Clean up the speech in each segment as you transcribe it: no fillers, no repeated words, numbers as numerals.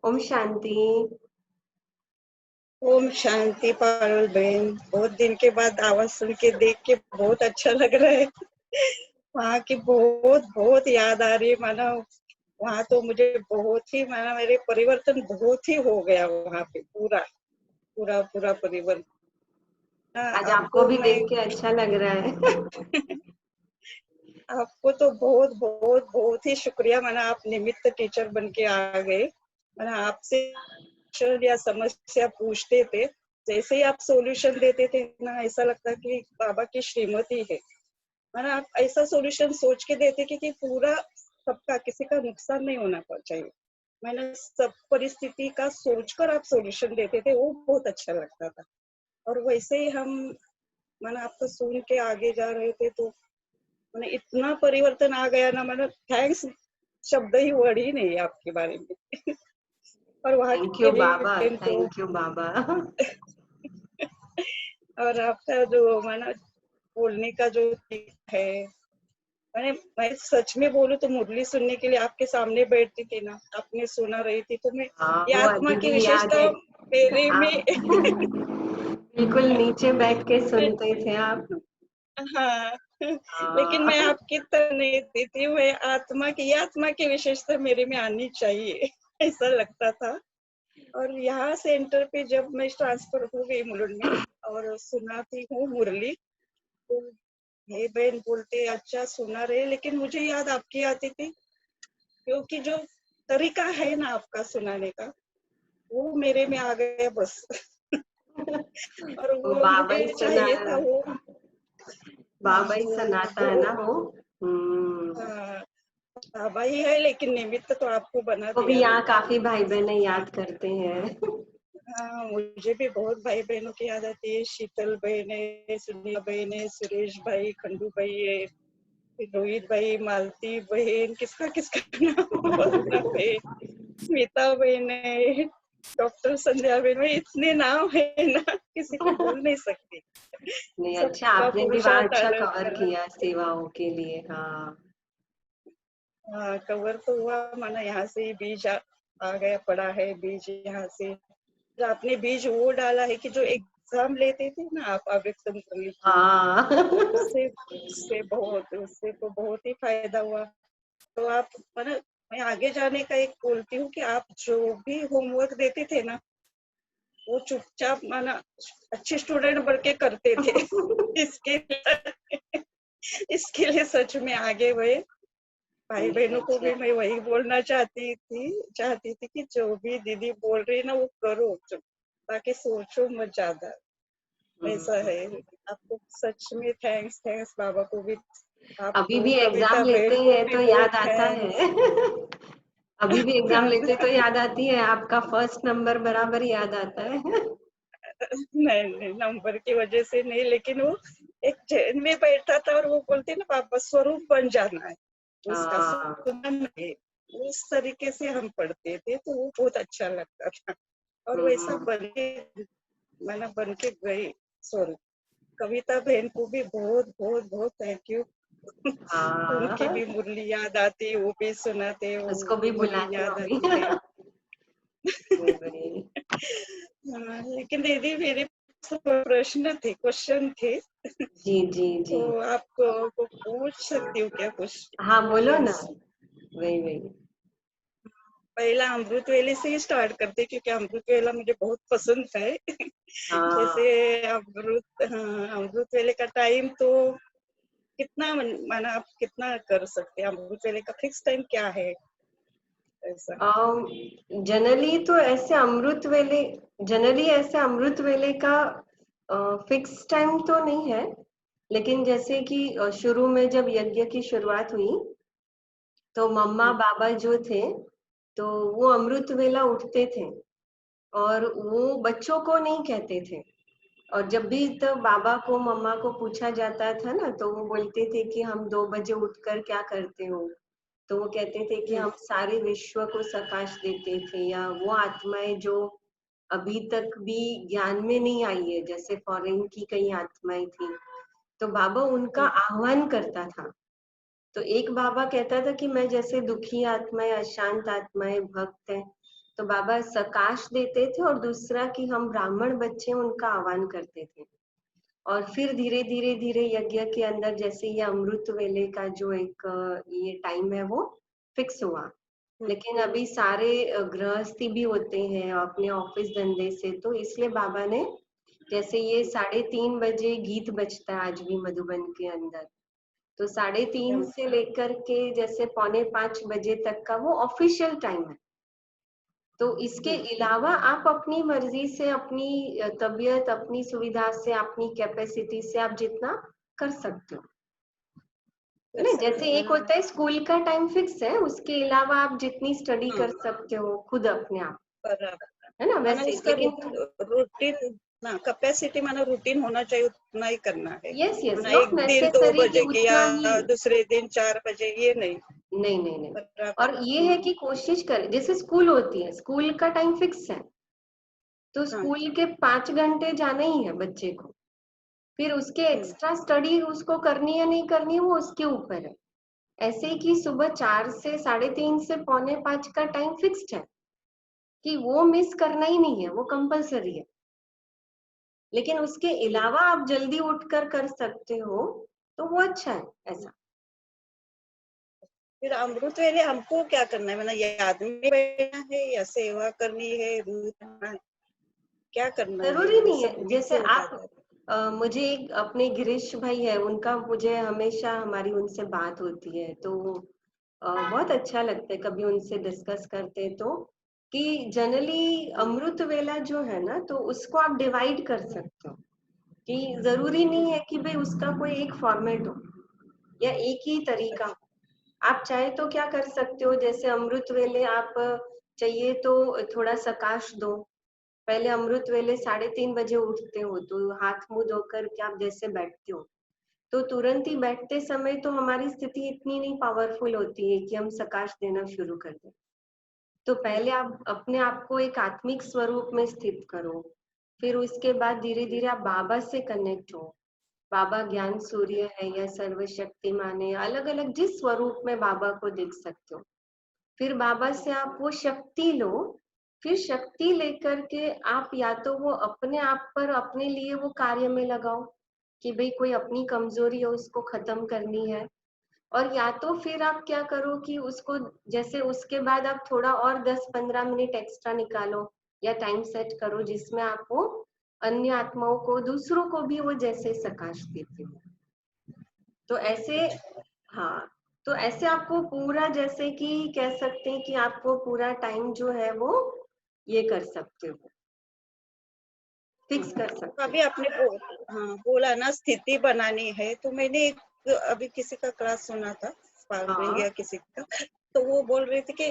ओम शांति। ओम शांति पारुल बहन, बहुत दिन के बाद आवाज सुन के देख के बहुत अच्छा लग रहा है। वहाँ की बहुत बहुत याद आ रही है। माना वहाँ तो मुझे बहुत ही माना मेरे परिवर्तन बहुत ही हो गया वहाँ पे। पूरा पूरा पूरा परिवर्तन। आज आपको आपको भी मैं देख के अच्छा लग रहा है। आपको तो बहुत बहुत बहुत ही शुक्रिया। माना आप निमित्त टीचर बन के आ गए। माना आपसे या समस्या पूछते थे, जैसे ही आप सॉल्यूशन देते थे ना, ऐसा लगता कि बाबा की श्रीमती है। माना आप ऐसा सॉल्यूशन सोच के देते कि पूरा सबका, किसी का नुकसान नहीं होना चाहिए। मैंने सब परिस्थिति का सोचकर आप सॉल्यूशन देते थे, वो बहुत अच्छा लगता था। और वैसे ही हम माना आपको सुन के आगे जा रहे थे तो मैंने इतना परिवर्तन आ गया ना। मैंने थैंक्स शब्द ही वर्ड ही नहीं है आपके बारे में। और वहाँ थैंक के यू बाबा, भी तो थैंक यू बाबा। और आपका जो माना बोलने का जो है, मैं सच में बोलूं तो मुरली सुनने के लिए आपके सामने बैठती थी ना, आपने सुना रही थी तो मैं हाँ, ये वो आत्मा अभी की भी याद विशेषता है। मेरे हाँ। में। बिल्कुल नीचे बैठ के सुनते थे आप। हाँ, लेकिन मैं हाँ। आपकी तरह नहीं देती। मैं आत्मा की, ये आत्मा की विशेषता मेरे में आनी चाहिए। ऐसा लगता था। और यहाँ सेंटर पे जब मैं ट्रांसफर हो गई मुलुंड में और सुनाती हूँ मुरली, तो हे बहन बोलते अच्छा सुना रहे, लेकिन मुझे याद आपकी आती थी, क्योंकि जो तरीका है ना आपका सुनाने का, वो मेरे में आ गया बस। और वो वो बाबा मुझे ही सुना, चाहिए था वो। हाँ, बाबा ही सुनाता है ना वो। हम्म। हाँ, बाबा ही है, लेकिन निमित्त तो आपको बना वो भी दिया ना। यहाँ काफी भाई बहने याद करते हैं। हाँ, मुझे भी बहुत भाई बहनों की याद आती है। शीतल बहन है, सुनीला बहन है, सुरेश भाई, खंडू भाई है, रोहित भाई, मालती बहन, किसका किसका नाम बोलना है, स्मिता बहन है, डॉक्टर संध्या बहन में, इतने नाम है ना, किसी को भूल नहीं सकती। नहीं, अच्छा सबका आपने भी वहाँ पुरुषार्थ अच्छा अलग कवर अलग। किया सेवाओं के लिए। हाँ। हाँ, कवर तो हुआ। माना यहाँ से ही बीज आ गया, पड़ा है बीज यहाँ से। जो आपने बीज वो डाला है कि जो एग्जाम लेते थे ना आप अव्यक्त मुरली की, हाँ। उससे उससे तो बहुत ही फायदा हुआ। तो आप माना, मैं आगे जाने का एक बोलती हूँ कि आप जो भी होमवर्क देते थे ना, वो चुपचाप माना अच्छे स्टूडेंट बन के करते थे। इसके इसके लिए सच में आगे हुए भाई नहीं, बहनों को अच्छा। भी मैं वही बोलना चाहती थी कि जो भी दीदी बोल रही है ना वो करो, बाकी सोचो मत ज्यादा। ऐसा हम्म। है। आपको सच में थैंक्स, थैंक्स बाबा को भी, अभी आपको भी एग्जाम कविता लेते बहन को हैं भी तो बहुत याद आता थैंक्स। है। अभी भी एग्जाम लेते तो याद आती है, आपका फर्स्ट नंबर बराबर याद आता है। नहीं नहीं, नंबर की वजह से नहीं, लेकिन वो एक जैन में बैठा था और वो बोलते ना पापा स्वरूप बन जाना है उसका, हाँ। सुनना है। उस तरीके से हम पढ़ते थे तो वो बहुत अच्छा लगता था। और वैसा हम्म। मैंने बन के गई स्वरूप। कविता बहन को भी बहुत बहुत बहुत थैंक यू। उनकी हाँ, भी मुरली याद आती, वो भी सुनाते, उसको उनकी भी मुरली बुलाते हो याद अभी। आती है। वही। हाँ, लेकिन दीदी मेरे प्रश्न थे, क्वेश्चन थे, जी जी जी। तो आपको को पूछ सकती हूँ क्या कुछ हाँ, बोलो ना। क्वेश्चंस? वही वही। पहला अमृत वेले से ही स्टार्ट करते, क्योंकि अमृत वेला मुझे बहुत पसंद है। हाँ। जैसे हाँ, अमृत वेले का टाइम तो कितना माना आप कितना कर सकते हैं? अमृत वेले का फिक्स टाइम क्या है ऐसा? जनरली तो ऐसे अमृत वेले, जनरली ऐसे अमृत वेले का फिक्स टाइम तो नहीं है। लेकिन जैसे कि शुरू में जब यज्ञ की शुरुआत हुई तो मम्मा बाबा जो थे तो वो अमृत वेला उठते थे और वो बच्चों को नहीं कहते थे। और जब भी तो बाबा को मम्मा को पूछा जाता था ना तो वो बोलते थे कि हम 2 बजे उठकर क्या करते हो। तो वो कहते थे कि हम सारे विश्व को प्रकाश देते थे, या वो आत्माएं जो अभी तक भी ज्ञान में नहीं आई है, जैसे फॉरेन की कई आत्माएं थी, तो बाबा उनका आह्वान करता था। तो एक बाबा कहता था कि मैं जैसे दुखी आत्माएं, अशांत आत्माएं, भक्त है, तो बाबा सकाश देते थे और दूसरा कि हम ब्राह्मण बच्चे उनका आह्वान करते थे। और फिर धीरे धीरे धीरे यज्ञ के अंदर जैसे ये अमृत वेले का जो एक ये टाइम है वो फिक्स हुआ। लेकिन अभी सारे गृहस्थी भी होते हैं अपने ऑफिस धंधे से, तो इसलिए बाबा ने जैसे ये 3:30 बजे गीत बजता है आज भी मधुबन के अंदर, तो 3:30 से लेकर के जैसे 4:45 बजे तक का वो ऑफिशियल टाइम है। तो इसके अलावा आप अपनी मर्जी से, अपनी तबीयत, अपनी सुविधा से, अपनी कैपेसिटी से आप जितना कर सकते हो, है ना। जैसे एक होता है स्कूल का टाइम फिक्स है, उसके अलावा आप जितनी स्टडी कर सकते हो खुद अपने आप, है ना, वैसे। लेकिन रूटीन ना कैपेसिटी माना रूटीन होना चाहिए, उतना ही करना है। यस यस, एक नॉट दिन 2 नेसेसरी कि बजे किया, उतना ही, दूसरे दिन 4 बजे, ये नहीं। नहीं नहीं नहीं। और ये है कि कोशिश करें, जैसे स्कूल होती है, स्कूल का टाइम फिक्स है, तो स्कूल के 5 घंटे जाना ही है बच्चे को, फिर उसके एक्स्ट्रा स्टडी उसको करनी है नहीं करनी है वो उसके ऊपर है। ऐसे ही कि सुबह 4 से 3:30 से 4:45 का टाइम फिक्स्ड है कि वो मिस करना ही नहीं है, वो कंपलसरी है। लेकिन उसके अलावा आप जल्दी उठकर कर सकते हो तो वो अच्छा है ऐसा। फिर अमृत वेले हमको क्या करना है, मतलब याद में बैठना है या सेवा करनी है, क्या करना है, जरूरी नहीं सब है। ठीक जैसे से बता आप दो। मुझे एक अपने गिरीश भाई है, उनका मुझे हमेशा हमारी उनसे बात होती है, तो बहुत अच्छा लगता है कभी उनसे डिस्कस करते तो, कि जनरली अमृत वेला जो है ना, तो उसको आप डिवाइड कर सकते हो, कि जरूरी नहीं है कि भाई उसका कोई एक फॉर्मेट हो या एक ही तरीका हो। आप चाहे तो क्या कर सकते हो, जैसे अमृत वेले आप चाहिए तो थोड़ा सकाश दो, पहले अमृत वेले 3:30 बजे उठते हो तो हाथ मुंह धोकर के आप जैसे बैठते हो, तो तुरंत ही बैठते समय तो हमारी स्थिति इतनी नहीं पावरफुल होती है कि हम सकाश देना शुरू कर दें। तो पहले आप अपने आप को एक आत्मिक स्वरूप में स्थित करो, फिर उसके बाद धीरे धीरे आप बाबा से कनेक्ट हो। बाबा ज्ञान सूर्य है या सर्वशक्तिमान है, अलग अलग जिस स्वरूप में बाबा को देख सकते हो। फिर बाबा से आप वो शक्ति लो, फिर शक्ति लेकर के आप या तो वो अपने आप पर अपने लिए वो कार्य में लगाओ कि भाई कोई अपनी कमजोरी है उसको खत्म करनी है, और या तो फिर आप क्या करो कि उसको जैसे उसके बाद आप थोड़ा और 10-15 मिनट एक्स्ट्रा निकालो या टाइम सेट करो जिसमें आप वो अन्य आत्माओं को, दूसरों को भी वो जैसे सकाश देते हो। तो ऐसे, हाँ, तो ऐसे आपको पूरा जैसे कि कह सकते हैं कि आपको पूरा टाइम जो है वो ये कर सकते हो, फिक्स कर सकते हो। अभी आपने बोला ना स्थिति बनानी है, तो मैंने एक अभी किसी का क्लास सुना था, स्पार्कलिंग हाँ या किसी का, तो वो बोल रहे थे कि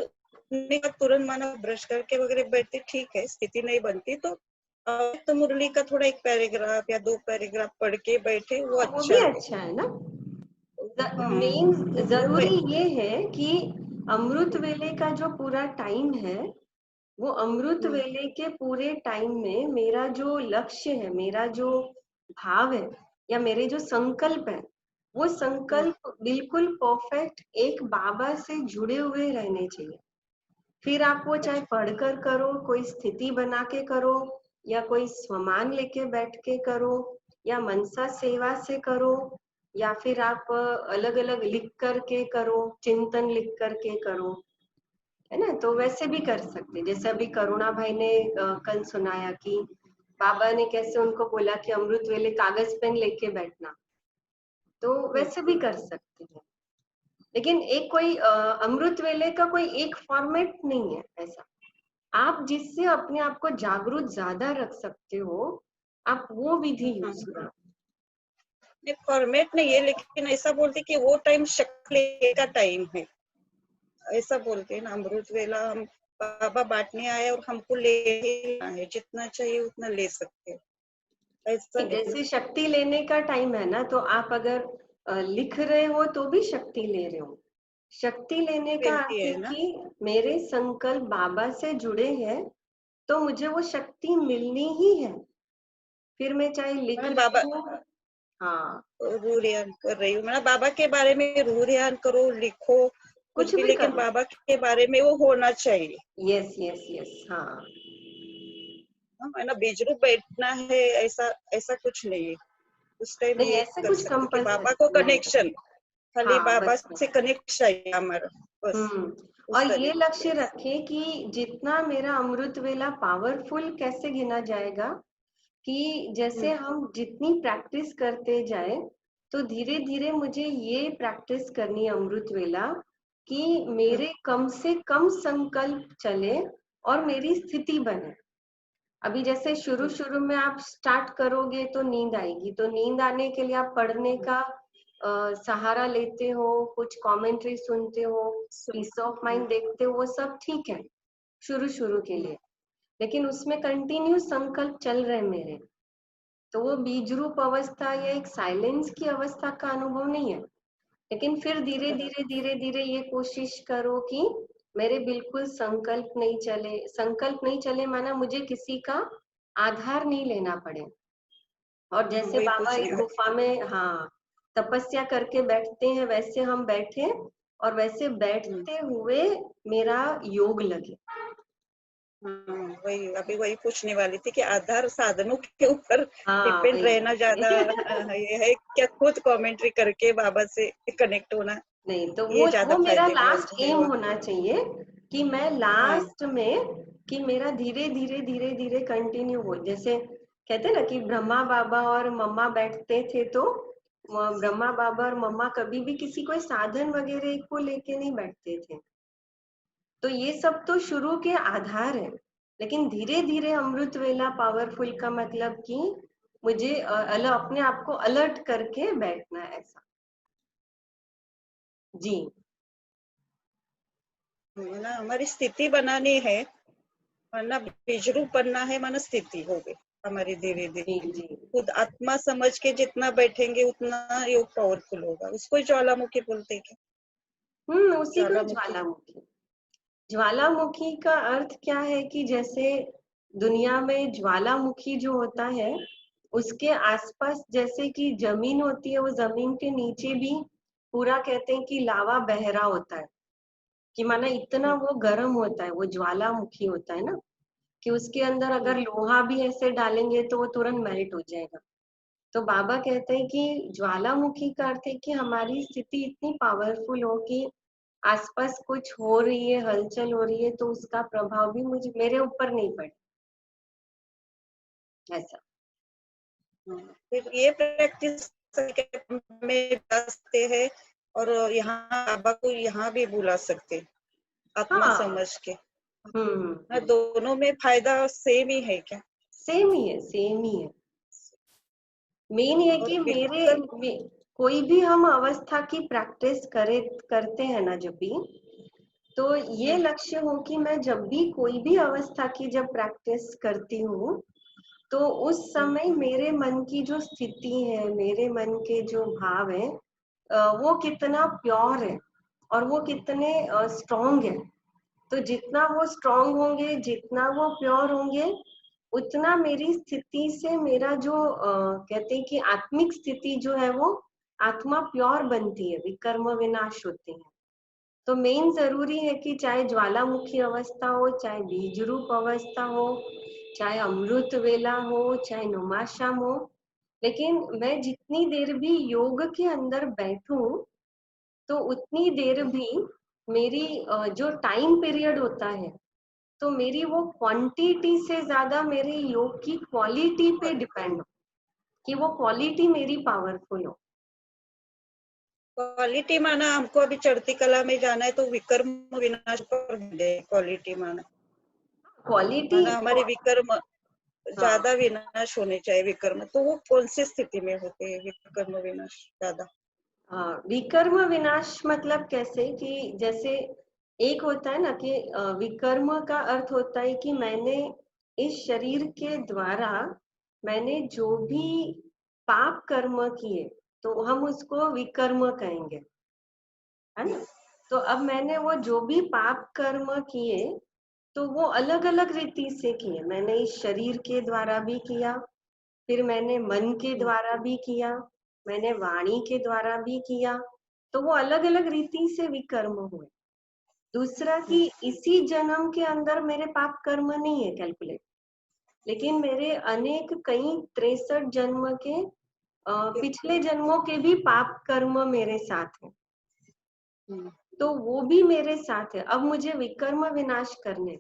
तुरंत माना ब्रश करके वगैरह बैठते ठीक है, स्थिति नहीं बनती तो मुरली का थोड़ा 1 पैराग्राफ या 2 पैराग्राफ पढ़ के बैठे, वो वो भी अच्छा है। अच्छा है ना। मेन वो जरूरी ये है कि अमृत वेले का जो पूरा टाइम है, वो अमृत वेले के पूरे टाइम में मेरा जो लक्ष्य है, मेरा जो भाव है या मेरे जो संकल्प है, वो संकल्प बिल्कुल परफेक्ट एक बाबा से जुड़े हुए रहने चाहिए। फिर आप वो चाहे पढ़कर करो, कोई स्थिति बना के करो, या कोई स्वमान लेके बैठ के करो, या मनसा सेवा से करो, या फिर आप अलग अलग लिख करके करो, चिंतन लिख करके करो, है ना। तो वैसे भी कर सकते, जैसे अभी करुणा भाई ने कल सुनाया कि बाबा ने कैसे उनको बोला कि अमृत वेले कागज पेन लेके बैठना, तो वैसे भी कर सकते हैं। लेकिन एक कोई अमृत वेले का कोई एक फॉर्मेट नहीं है ऐसा। आप जिससे अपने आप को जागरूक ज्यादा रख सकते हो, आप वो विधि यूज करो। फॉर्मेट नहीं है, लेकिन ऐसा बोलते कि वो टाइम शक्ल का टाइम है, ऐसा बोलते हैं ना। अमृत वेला हम बाबा बांटने आए और हमको लेना है, जितना चाहिए उतना ले सकते हैं, ऐसा है ना। जैसे शक्ति लेने का टाइम है ना, तो आप अगर लिख रहे हो तो भी शक्ति ले रहे हो। शक्ति लेने का अर्थ मिलती है है ना। कि मेरे संकल्प बाबा से जुड़े हैं, तो मुझे वो शक्ति मिलनी ही है, फिर मैं चाहे लिख मैं रही बाबा हूँ। हाँ रूह रियान कर रही हूँ, मतलब बाबा के बारे में रूह रियान करो, लिखो, कुछ कुछ भी, भी लेकिन करो। बाबा के बारे में वो होना चाहिए। यस यस यस, हाँ। है ना, बीजरूप बैठना है ऐसा ऐसा कुछ नहीं है। उस टाइम नहीं, ये ऐसे कर कुछ सकते कि बाबा को कंपल्सरी नहीं है। कनेक्शन, खाली हाँ, बाबा बस से बस। कनेक्ट चाहिए हमारा, बस हम्म। उस और ये लक्ष्य तरीके से। रखे कि जितना मेरा अमृत वेला पावरफुल कैसे गिना जाएगा, कि जैसे हम्म, हम जितनी प्रैक्टिस करते जाए, तो धीरे धीरे मुझे ये प्रैक्टिस करनी है अमृत वेला, कि हम्म, मेरे कम से कम संकल्प चले और मेरी स्थिति बने। अभी जैसे शुरू हम्म, शुरू में आप स्टार्ट करोगे तो नींद आएगी, तो नींद आने के लिए आप पढ़ने का सहारा लेते हो, कुछ कमेंट्री सुनते हो, सुन, पीस ऑफ माइंड देखते हो, वो सब ठीक है शुरू शुरू के लिए। लेकिन उसमें कंटिन्यू संकल्प चल रहे हैं मेरे, तो वो बीज रूप अवस्था या एक साइलेंस की अवस्था का अनुभव नहीं है। लेकिन फिर धीरे धीरे धीरे धीरे ये कोशिश करो कि मेरे बिल्कुल संकल्प नहीं चले। संकल्प नहीं चले माना मुझे किसी का आधार नहीं लेना पड़े। और जैसे वही बाबा कुछ एक नहीं। गुफा में, हाँ, तपस्या करके बैठते हैं, वैसे हम बैठे और वैसे हम्म, बैठते हुए मेरा योग लगे। वही अभी वही पूछने वाली थी कि आधार साधनों के ऊपर हाँ, डिपेंड वही रहना ज्यादा ये है क्या, खुद कमेंट्री करके बाबा से कनेक्ट होना, नहीं, तो ये वो ज्यादा मेरा फायदेमंद लास्ट है एम वो। होना चाहिए, कि मैं हाँ, लास्ट में, कि मेरा धीरे धीरे धीरे धीरे कंटिन्यू हो। जैसे कहते हैं ना कि ब्रह्मा बाबा और मम्मा बैठते थे, तो ब्रह्मा बाबा और मम्मा कभी भी किसी कोई साधन वगैरह को लेके नहीं बैठते थे। तो ये सब तो शुरू के आधार है। लेकिन धीरे धीरे अमृत वेला पावरफुल का मतलब कि मुझे अपने आप को अलर्ट करके बैठना है, ऐसा। जी है ना, हमारी स्थिति बनानी है, वरना बीजरूप बनना है, माना स्थिति हो गई हमारी धीरे जी धीरे। जी। खुद आत्मा समझ के जितना बैठेंगे उतना योग पावरफुल होगा, उसको ही ज्वालामुखी बोलते हैं। उसी को ज्वालामुखी। ज्वालामुखी। ज्वालामुखी का अर्थ क्या है, कि जैसे दुनिया में ज्वालामुखी जो होता है, उसके आसपास जैसे कि जमीन होती है, वो जमीन के नीचे भी पूरा कहते हैं कि लावा बह रहा होता है, कि माना इतना हम्म, वो गर्म होता है, वो ज्वालामुखी होता है ना, कि उसके अंदर हम्म, अगर लोहा भी ऐसे डालेंगे तो वो तुरंत मेल्ट हो जाएगा। तो बाबा कहते हैं कि ज्वालामुखी का अर्थ है कि हमारी स्थिति इतनी पावरफुल हो कि आसपास कुछ हो रही है, हलचल हो रही है, तो उसका प्रभाव भी मुझे मेरे ऊपर नहीं पड़े, ऐसा। फिर ये प्रैक्टिस में सकते हैं, और यहाँ बाबा को यहाँ भी बुला सकते हैं, आत्मा हाँ। समझ के। हाँ, हम्म। दोनों में फायदा सेम ही है क्या? सेम ही है, सेम ही है। मेन ये और कि विक्रम। कोई भी हम अवस्था की प्रैक्टिस करते हैं ना जब भी, तो ये हम्म, लक्ष्य हो कि मैं जब भी कोई भी अवस्था की जब प्रैक्टिस करती हूँ, तो उस हम्म, समय मेरे मन की जो स्थिति है, मेरे मन के जो भाव है, वो कितना प्योर है और वो कितने स्ट्रांग है। तो जितना वो स्ट्रांग होंगे, जितना वो प्योर होंगे, उतना मेरी स्थिति से मेरा जो कहते हैं कि आत्मिक स्थिति जो है, वो आत्मा प्योर बनती है, विकर्म विनाश होते हैं। तो मेन जरूरी है कि चाहे ज्वालामुखी अवस्था हो, चाहे बीज रूप अवस्था हो, चाहे अमृत वेला हो, चाहे नुमाशाम हो, लेकिन मैं जितनी देर भी योग के अंदर बैठूं, तो उतनी देर भी मेरी जो टाइम पीरियड होता है, तो मेरी वो क्वांटिटी से ज्यादा मेरे योग की क्वालिटी पे डिपेंड हो, कि वो क्वालिटी मेरी पावरफुल हो। क्वालिटी माना हमको अभी चढ़ती कला में जाना है तो विकर्म विनाश पर क्वालिटी माना, क्वालिटी। माना हमारे विकर्म हाँ, ज्यादा विनाश होने चाहिए। विकर्म तो वो कौन सी स्थिति में होते हैं, विकर्म विनाश ज्यादा? हाँ, विकर्म विनाश मतलब कैसे, कि जैसे एक होता है ना कि विकर्म का अर्थ होता है कि मैंने इस शरीर के द्वारा मैंने जो भी पाप कर्म किए, तो हम उसको विकर्म कहेंगे, है ना। तो अब मैंने वो जो भी पाप कर्म किए, तो वो अलग अलग रीति से किए। मैंने इस शरीर के द्वारा भी किया, फिर मैंने मन के द्वारा भी किया, मैंने वाणी के द्वारा भी किया, तो वो अलग अलग रीति से विकर्म हुए। दूसरा कि इसी जन्म के अंदर मेरे पाप कर्म नहीं है कैलकुलेट, लेकिन मेरे अनेक कई 63 जन्म के पिछले जन्मों के भी पाप कर्म मेरे साथ हैं, तो वो भी मेरे साथ है। अब मुझे विकर्म विनाश करने,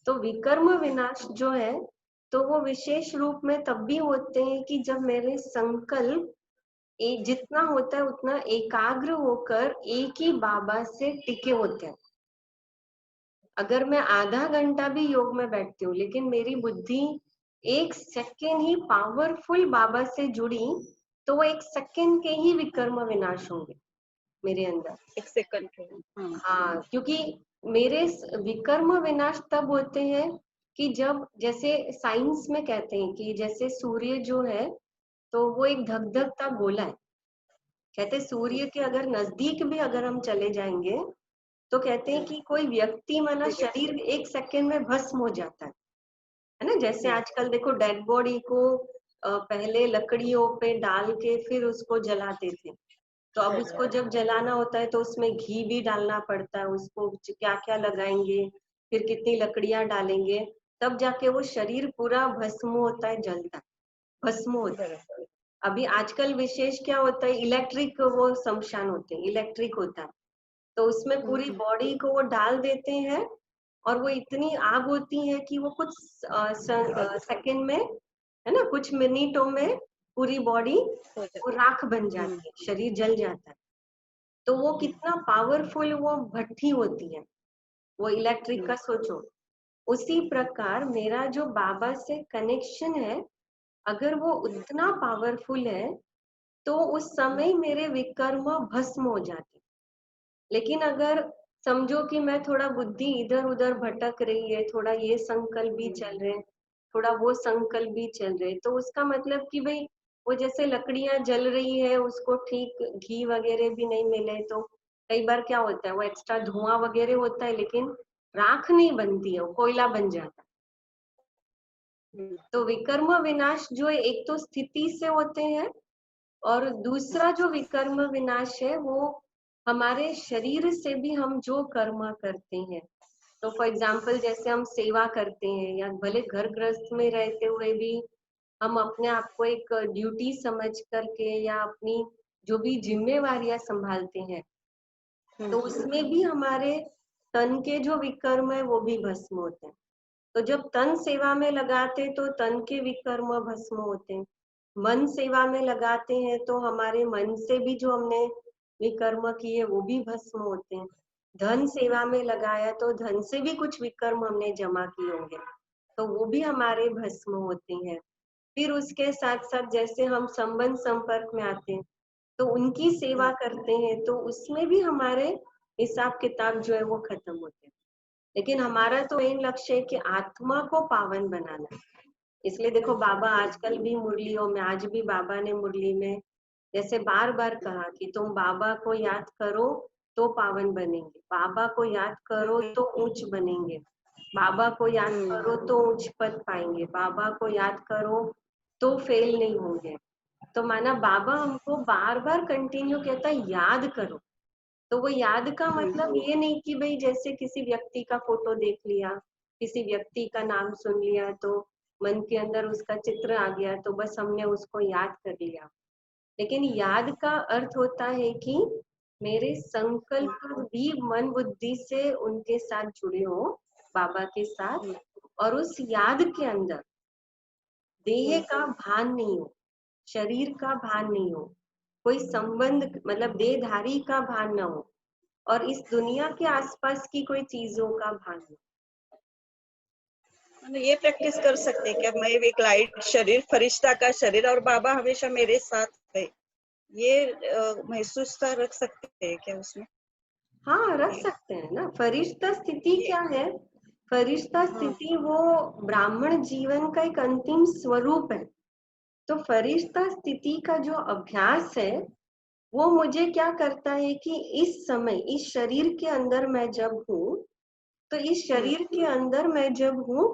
तो विकर्म विनाश जो है तो वो विशेष रूप में तब भी होते हैं कि जब मेरे संकल्प जितना होता है उतना एकाग्र होकर एक ही बाबा से टिके होते हैं। अगर मैं आधा घंटा भी योग में बैठती हूँ लेकिन मेरी बुद्धि 1 सेकेंड ही पावरफुल बाबा से जुड़ी, तो वो 1 सेकेंड के ही विकर्म विनाश होंगे मेरे अंदर। 1 सेकंड के। हाँ, क्योंकि मेरे विकर्म विनाश तब होते हैं कि जब, जैसे साइंस में कहते हैं कि जैसे सूर्य जो है तो वो एक धगधगता गोला है। कहते हैं सूर्य के अगर नजदीक भी अगर हम चले जाएंगे तो कहते हैं कि कोई व्यक्ति माना शरीर 1 सेकेंड में भस्म हो जाता है ना। जैसे आजकल देखो डेड बॉडी को पहले लकड़ियों पे डाल के फिर उसको जलाते थे, तो अब उसको जब जलाना होता है तो उसमें घी भी डालना पड़ता है, उसको क्या क्या लगाएंगे, फिर कितनी लकड़ियां डालेंगे, तब जाके वो शरीर पूरा भस्म होता है, जलता है, भस्म होता है। अभी आजकल विशेष क्या होता है, इलेक्ट्रिक वो शमशान होते हैं, इलेक्ट्रिक होता है, तो उसमें पूरी बॉडी को वो डाल देते हैं और वो इतनी आग होती है कि वो कुछ सेकंड में, है ना, कुछ मिनटों में पूरी बॉडी वो राख बन जाती है, शरीर जल जाता है। तो वो कितना पावरफुल वो भट्ठी होती है, वो इलेक्ट्रिक का सोचो। उसी प्रकार मेरा जो बाबा से कनेक्शन है, अगर वो उतना पावरफुल है तो उस समय मेरे विकर्म भस्म हो जाते। लेकिन अगर समझो कि मैं थोड़ा बुद्धि इधर उधर भटक रही है, थोड़ा ये संकल्प भी चल रहे हैं, थोड़ा वो संकल्प भी चल रहे, तो उसका मतलब कि भाई वो जैसे लकड़ियां जल रही है, उसको ठीक घी वगैरह भी नहीं मिले तो कई बार क्या होता है वो एक्स्ट्रा धुआं वगैरह होता है, लेकिन राख नहीं बनती है, वो कोयला बन जाता है। तो विकर्म विनाश जो है एक तो स्थिति से होते हैं, और दूसरा जो विकर्म विनाश है वो हमारे शरीर से भी हम जो कर्म करते हैं। तो फॉर एग्जाम्पल जैसे हम सेवा करते हैं या भले घर गृहस्थ में रहते हुए भी हम अपने आप को एक ड्यूटी समझ करके या अपनी जो भी जिम्मेवारियां संभालते हैं, तो उसमें भी हमारे तन के जो विकर्म है वो भी भस्म होते हैं। तो जब तन सेवा में लगाते तो तन के विकर्म भस्म होते हैं, मन सेवा में लगाते हैं तो हमारे मन से भी जो हमने विकर्म किए वो भी भस्म होते हैं। धन सेवा में लगाया तो धन से भी कुछ विकर्म हमने जमा किए होंगे, तो वो भी हमारे भस्म होते हैं। फिर उसके साथ साथ जैसे हम संबंध संपर्क में आते हैं तो उनकी सेवा करते हैं, तो उसमें भी हमारे हिसाब किताब जो है वो खत्म होते हैं। लेकिन हमारा तो मेन लक्ष्य है कि आत्मा को पावन बनाना है। इसलिए देखो बाबा आजकल भी मुरलियों में, आज भी बाबा ने मुरली में जैसे बार बार कहा कि तुम बाबा को याद करो तो पावन बनेंगे, बाबा को याद करो तो ऊंच बनेंगे, बाबा को याद करो तो उच्च पद पाएंगे, बाबा को याद करो तो फेल नहीं होंगे। तो माना बाबा हमको बार बार कंटिन्यू कहता है याद करो। तो वो याद का मतलब ये नहीं कि भाई जैसे किसी व्यक्ति का फोटो देख लिया, किसी व्यक्ति का नाम सुन लिया तो मन के अंदर उसका चित्र आ गया तो बस हमने उसको याद कर लिया। लेकिन याद का अर्थ होता है कि मेरे संकल्प भी मन बुद्धि से उनके साथ जुड़े हो, बाबा के साथ, और उस याद के अंदर देह का भान नहीं हो, शरीर का भान नहीं हो, कोई संबंध मतलब देहधारी का भान ना हो, और इस दुनिया के आसपास की कोई चीजों का भान हो। ये प्रैक्टिस कर सकते हैं क्या, मैं एक लाइट शरीर, फरिश्ता का शरीर और बाबा हमेशा मेरे साथ है, ये महसूस रख सकते हैं क्या उसमें? हाँ, रख सकते हैं ना। फरिश्ता स्थिति क्या है, फरिश्ता स्थिति वो ब्राह्मण जीवन का एक अंतिम स्वरूप है। तो फरिश्ता स्थिति का जो अभ्यास है वो मुझे क्या करता है कि इस समय इस शरीर के अंदर मैं जब हूँ, तो इस शरीर के अंदर मैं जब हूँ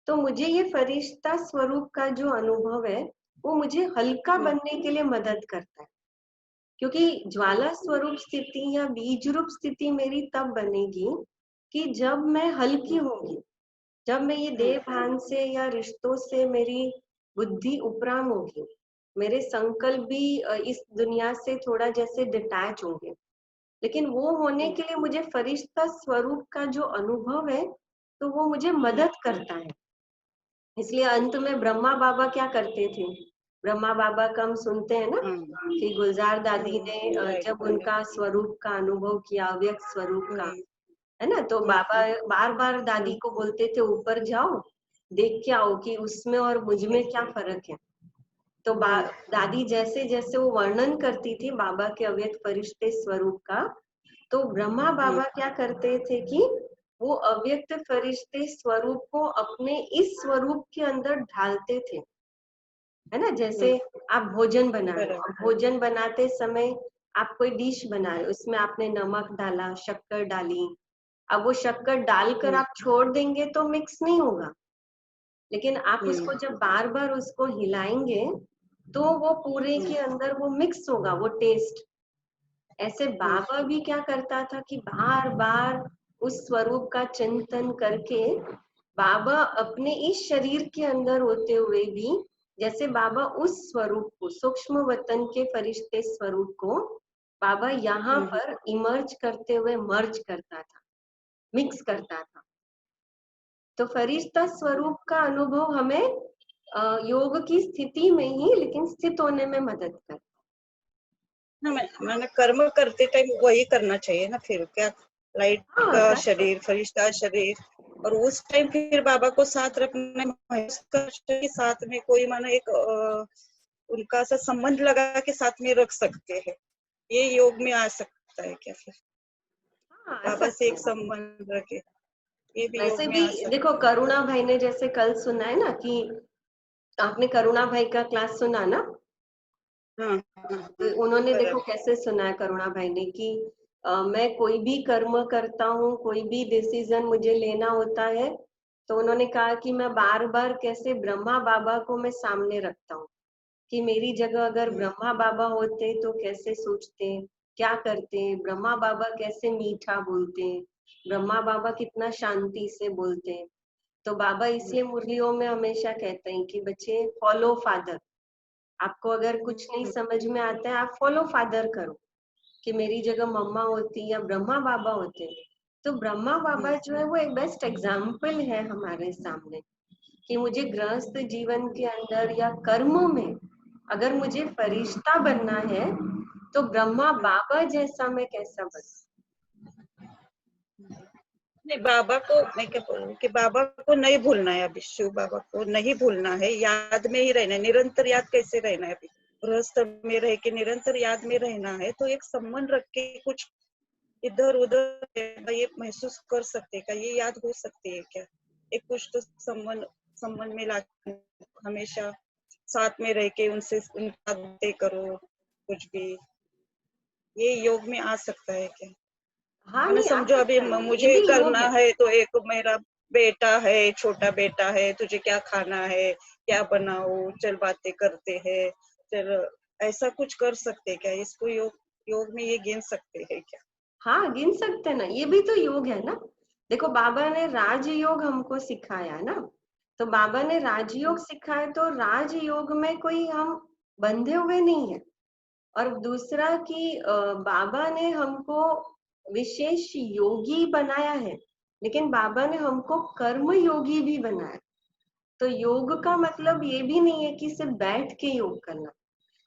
तो मुझे ये फरिश्ता स्वरूप का जो अनुभव है वो मुझे हल्का बनने के लिए मदद करता है। क्योंकि ज्वाला स्वरूप स्थिति या बीज रूप स्थिति मेरी तब बनेगी कि जब मैं हल्की होंगी, जब मैं ये देह भान से या रिश्तों से मेरी बुद्धि उपराम होगी, मेरे संकल्प भी इस दुनिया से थोड़ा जैसे डिटैच होंगे, लेकिन वो होने के लिए मुझे फरिश्ता स्वरूप का जो अनुभव है, तो वो मुझे मदद करता है। इसलिए अंत में ब्रह्मा बाबा क्या करते थे? ब्रह्मा बाबा का हम सुनते हैं ना कि गुलजार दादी ने जब उनका स्वरूप का अनुभव किया, अव्यक्त स्वरूप का, है ना, तो बाबा बार बार दादी को बोलते थे ऊपर जाओ, देख के आओ कि उसमें और मुझ में क्या फर्क है। तो दादी जैसे जैसे वो वर्णन करती थी बाबा के अव्यक्त फरिश्ते स्वरूप का, तो ब्रह्मा बाबा क्या करते थे कि वो अव्यक्त फरिश्ते स्वरूप को अपने इस स्वरूप के अंदर ढालते थे, है ना। जैसे आप भोजन बना रहे हो, भोजन बनाते समय आप कोई डिश बना रहे हो, उसमें आपने नमक डाला, शक्कर डाली, अब वो शक्कर डालकर आप छोड़ देंगे तो मिक्स नहीं होगा, लेकिन आप उसको जब बार बार उसको हिलाएंगे तो वो पूरे के अंदर वो मिक्स होगा, वो टेस्ट। ऐसे बाबा भी क्या करता था कि बार बार उस स्वरूप का चिंतन करके बाबा अपने इस शरीर के अंदर होते हुए भी, जैसे बाबा उस स्वरूप को, सूक्ष्म वतन के फरिश्ते स्वरूप को बाबा यहाँ पर इमर्ज करते हुए मर्ज करता था, मिक्स करता था। तो फरिश्ता स्वरूप का अनुभव हमें योग की स्थिति में ही लेकिन स्थित होने में मदद करता है। मैंने कर्म करते टाइम वही करना चाहिए ना, फिर क्या लाइट का शरीर, फरिश्ता शरीर, और उस टाइम फिर बाबा को साथ रखने के साथ में कोई मानो एक उनका सा संबंध लगा के साथ में रख सकते हैं, ये योग में आ सकता है क्या फिर? बाबा से एक संबंध रखे, ये भी वैसे योग में भी आ सकता है। देखो, करुणा भाई ने जैसे कल सुना है ना, कि आपने करुणा भाई का क्लास सुना ना? तो उन्होंने देखो कैसे सुना है करुणा भाई ने कि मैं कोई भी कर्म करता हूँ, कोई भी डिसीजन मुझे लेना होता है, तो उन्होंने कहा कि मैं बार बार कैसे ब्रह्मा बाबा को मैं सामने रखता हूँ, कि मेरी जगह अगर ब्रह्मा बाबा होते तो कैसे सोचते, क्या करते, ब्रह्मा बाबा कैसे मीठा बोलते, ब्रह्मा बाबा कितना शांति से बोलते। तो बाबा इसलिए मुरलियों में हमेशा कहते हैं कि बच्चे फॉलो फादर, आपको अगर कुछ नहीं समझ में आता है आप फॉलो फादर करो, कि मेरी जगह मम्मा होती या ब्रह्मा बाबा होते, तो ब्रह्मा बाबा जो है वो एक बेस्ट एग्जाम्पल है हमारे सामने, कि मुझे गृहस्थ जीवन के अंदर या कर्मों में अगर मुझे फरिश्ता बनना है तो ब्रह्मा बाबा जैसा मैं कैसा बन। नहीं, बाबा को मैं क्या बोलूं कि बाबा को नहीं भूलना है, अभी शिव बाबा को नहीं भूलना है, याद में ही रहना है। निरंतर याद कैसे रहना है? अभी गृहस्थ में रह के निरंतर याद में रहना है, तो एक संबंध रख के कुछ इधर उधर ये महसूस कर सकते क्या, ये याद हो सकती है क्या? एक कुछ तो संबंध में ला हमेशा साथ में रह के उनसे उनका बातें करो, कुछ भी, ये योग में आ सकता है क्या? हाँ मैंने नहीं, आ समझो अभी सकता है, ये मुझे भी योग करना है। है, तो एक मेरा बेटा है, छोटा बेटा है, तुझे क्या खाना है, क्या बनाओ, चल बातें करते हैं, चल ऐसा कुछ कर सकते क्या? इसको योग में ये गिन सकते हैं क्या? हाँ गिन सकते हैं ना, ये भी तो योग है ना। देखो बाबा ने राजयोग हमको सिखाया ना, तो बाबा ने राजयोग सिखाया, तो राजयोग में कोई हम बंधे हुए नहीं है। और दूसरा कि बाबा ने हमको विशेष योगी बनाया है, लेकिन बाबा ने हमको कर्म योगी भी बनाया। तो योग का मतलब ये भी नहीं है कि सिर्फ बैठ के योग करना,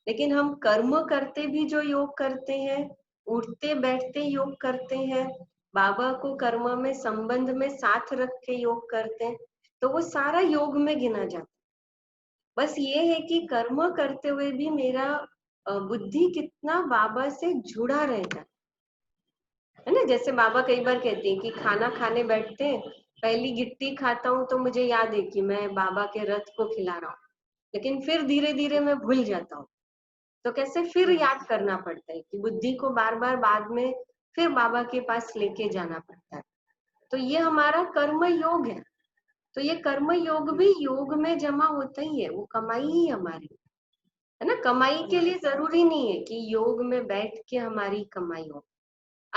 लेकिन हम कर्म करते भी जो योग करते हैं, उठते बैठते योग करते हैं, बाबा को कर्म में संबंध में साथ रख के योग करते हैं, तो वो सारा योग में गिना जाता है। बस ये है कि कर्म करते हुए भी मेरा बुद्धि कितना बाबा से जुड़ा रहता है ना। जैसे बाबा कई बार कहते हैं कि खाना खाने बैठते हैं, पहली गिट्टी खाता हूँ तो मुझे याद है कि मैं बाबा के रथ को खिला रहा हूँ, लेकिन फिर धीरे धीरे मैं भूल जाता हूँ। तो कैसे फिर याद करना पड़ता है कि बुद्धि को बार बार बाद में फिर बाबा के पास लेके जाना पड़ता है। तो ये हमारा कर्म योग है। तो ये कर्म योग भी योग में जमा होता ही है, वो कमाई ही हमारी है ना। कमाई के लिए जरूरी नहीं है कि योग में बैठ के हमारी कमाई हो।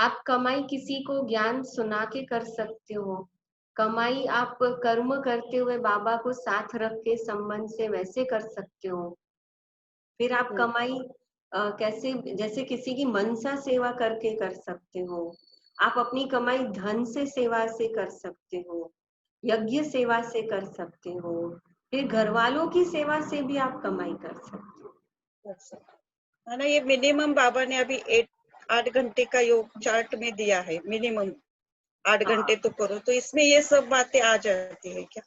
आप कमाई किसी को ज्ञान सुना के कर सकते हो, कमाई आप कर्म करते हुए बाबा को साथ रख के संबंध से वैसे कर सकते हो। फिर आप हम्म, कमाई कैसे, जैसे किसी की मनसा सेवा करके कर सकते हो। आप अपनी कमाई धन से सेवा से कर सकते हो, यज्ञ सेवा से कर सकते हो, फिर घर वालों की सेवा से भी आप कमाई कर सकते हो। अच्छा। है ना, ये मिनिमम बाबा ने अभी 8 घंटे का योग चार्ट में दिया है, मिनिमम 8 घंटे हाँ तो करो, तो इसमें ये सब बातें आ जाती है क्या?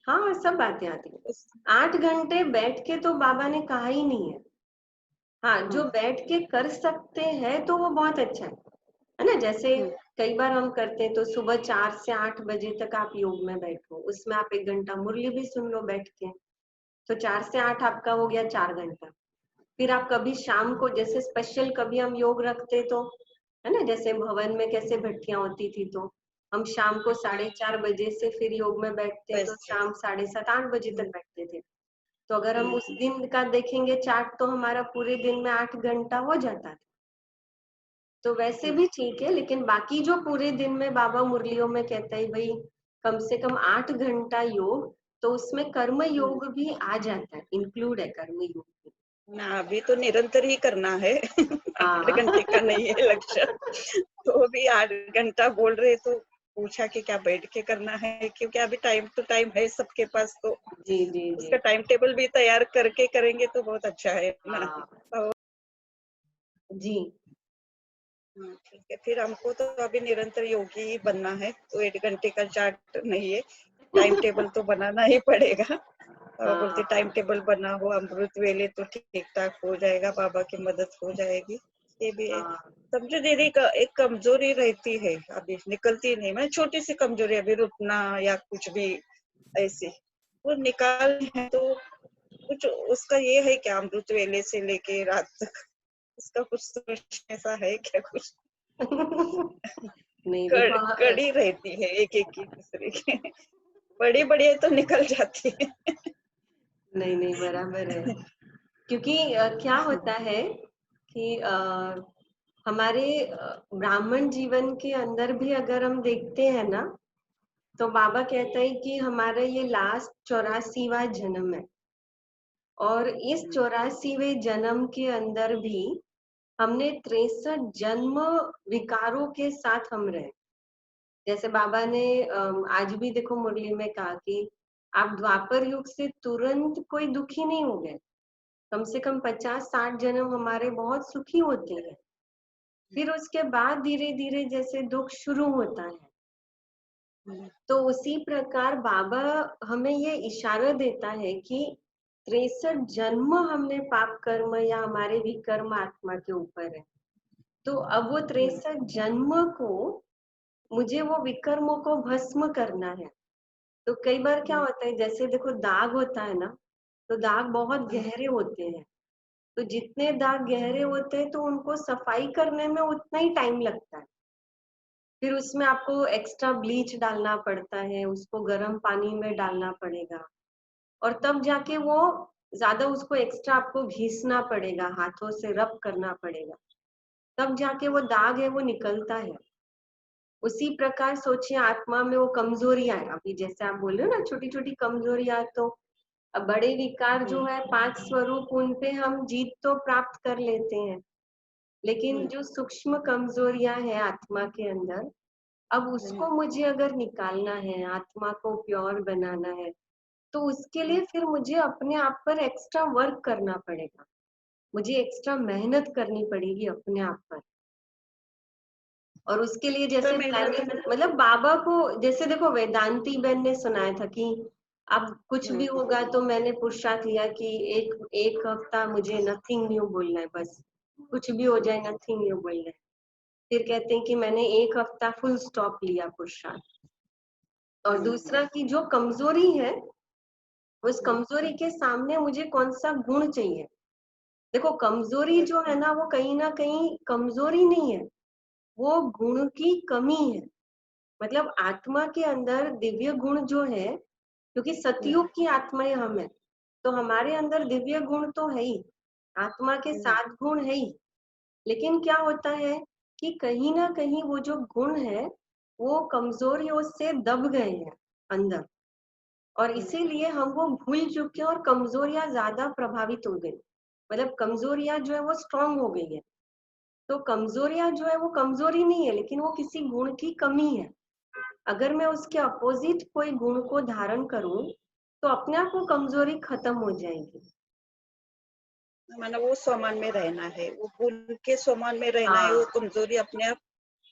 हाँ, सब बातें आती है। उस, 8 घंटे बैठ के तो बाबा ने कहा ही नहीं है। हाँ, जो हम्म, बैठ के कर सकते हैं तो वो बहुत अच्छा है ना। जैसे हम्म, कई बार हम करते हैं तो सुबह 4 से 8 बजे तक आप योग में बैठो, उसमें आप 1 घंटा मुरली भी सुन लो बैठ के, तो 4 से 8 आपका हो गया 4 घंटा। फिर आप कभी शाम को जैसे स्पेशल कभी हम योग रखते तो, है ना, जैसे भवन में कैसे भट्टियां होती थी, तो हम शाम को 4:30 बजे से फिर योग में बैठते तो वैसे, शाम 7:30 8 बजे तक हम्म, बैठते थे। तो अगर हम उस हम्म, दिन का देखेंगे चार्ट तो हमारा पूरे दिन में 8 घंटा हो जाता था। तो वैसे हम्म, भी ठीक है, लेकिन बाकी जो पूरे दिन में बाबा मुरलियों में कहते हैं भाई कम से कम 8 घंटा योग, तो उसमें कर्म हम्म। योग भी आ जाता है, इंक्लूड है कर्म योग भी। ना, अभी तो निरंतर ही करना है। 8 घंटे का हाँ नहीं है लक्ष्य। तो अभी 8 घंटा बोल रहे, तो पूछा कि क्या बैठ के करना है, क्योंकि अभी टाइम तो टाइम है सबके पास, तो जी जी जी। उसका टाइम टेबल भी तैयार करके करेंगे तो बहुत अच्छा है ना। हाँ तो जी। ठीक है, फिर हमको तो अभी निरंतर योगी ही बनना है, तो 8 घंटे का चार्ट नहीं है, टाइम टेबल तो बनाना ही पड़ेगा। बोलते टाइम हाँ टेबल बना हो अमृत वेले तो ठीक ठाक हो जाएगा, बाबा की मदद हो जाएगी। ये भी है। हाँ। समझो दीदी का एक कमजोरी रहती है, अभी निकलती नहीं, मैं छोटी सी कमजोरी, अभी रुकना या कुछ भी ऐसे, वो निकाल है तो कुछ उसका ये है क्या, अमृत वेले से लेके रात तक उसका कुछ solution ऐसा है क्या कुछ? नहीं देखो कड़ी रहती है एक एक की दूसरे की। बड़ी बड़ी तो निकल जाती है। नहीं नहीं बराबर है, क्योंकि क्या होता है कि हमारे ब्राह्मण जीवन के अंदर भी अगर हम देखते हैं ना, तो बाबा कहता है कि हमारा ये लास्ट 84वां जन्म है, और इस 84वें जन्म के अंदर भी हमने 63 जन्म विकारों के साथ हम रहे। जैसे बाबा ने आज भी देखो मुरली में कहा कि आप द्वापर युग से तुरंत कोई दुखी नहीं हो गए, कम से कम 50-60 जन्म हमारे बहुत सुखी होते हैं। फिर उसके बाद धीरे धीरे जैसे दुख शुरू होता है, तो उसी प्रकार बाबा हमें ये इशारा देता है कि 63 जन्म हमने पाप कर्म या हमारे विकर्म आत्मा के ऊपर है। तो अब वो 63 जन्म को मुझे वो विकर्मों को भस्म करना है। तो कई बार क्या होता है, जैसे देखो दाग होता है ना, तो दाग बहुत गहरे होते हैं, तो जितने दाग गहरे होते हैं तो उनको सफाई करने में उतना ही टाइम लगता है। फिर उसमें आपको एक्स्ट्रा ब्लीच डालना पड़ता है, उसको गर्म पानी में डालना पड़ेगा, और तब जाके वो ज्यादा उसको एक्स्ट्रा आपको घिसना पड़ेगा, हाथों से रब करना पड़ेगा, तब जाके वो दाग है वो निकलता है। उसी प्रकार सोचिए आत्मा में वो कमजोरियां है, अभी जैसे आप बोल रहे हो ना छोटी छोटी कमजोरियां, तो अब बड़े विकार जो है 5 स्वरूप, उन पे हम जीत तो प्राप्त कर लेते हैं, लेकिन जो सूक्ष्म कमजोरियां हैं आत्मा के अंदर, अब उसको मुझे अगर निकालना है, आत्मा को प्योर बनाना है, तो उसके लिए फिर मुझे अपने आप पर एक्स्ट्रा वर्क करना पड़ेगा, मुझे एक्स्ट्रा मेहनत करनी पड़ेगी अपने आप पर। और उसके लिए तो जैसे मेहनत। प्लानिंग, मतलब बाबा को जैसे देखो वेदांती बहन ने सुनाया था कि अब कुछ भी होगा, तो मैंने पुरुषार्थ लिया कि एक एक हफ्ता मुझे नथिंग न्यू बोलना है, बस कुछ भी हो जाए नथिंग न्यू बोलना है। फिर कहते हैं कि मैंने एक हफ्ता फुल स्टॉप लिया पुरुषार्थ। और दूसरा की जो कमजोरी है, उस कमजोरी के सामने मुझे कौन सा गुण चाहिए। देखो कमजोरी जो है ना, वो कहीं ना कहीं कमजोरी नहीं है, वो गुण की कमी है। मतलब आत्मा के अंदर दिव्य गुण जो है, क्योंकि सतयुग की आत्माएं हम है, तो हमारे अंदर दिव्य गुण तो है ही, आत्मा के 7 गुण है ही। लेकिन क्या होता है कि कहीं ना कहीं वो जो गुण है वो कमजोरियों से दब गए हैं अंदर, और इसीलिए हम वो भूल चुके हैं और कमजोरियां ज्यादा प्रभावित हो गई, मतलब कमजोरियां जो है वो स्ट्रांग हो गई है। तो कमजोरियां जो है वो कमजोरी नहीं है, लेकिन वो किसी गुण की कमी है। अगर मैं उसके अपोजिट कोई गुण को धारण करूं तो अपने आप वो कमजोरी खत्म हो जाएगी। मतलब वो समान में रहना है, वो भूल के समान में रहना है, वो हाँ कमजोरी अपने आप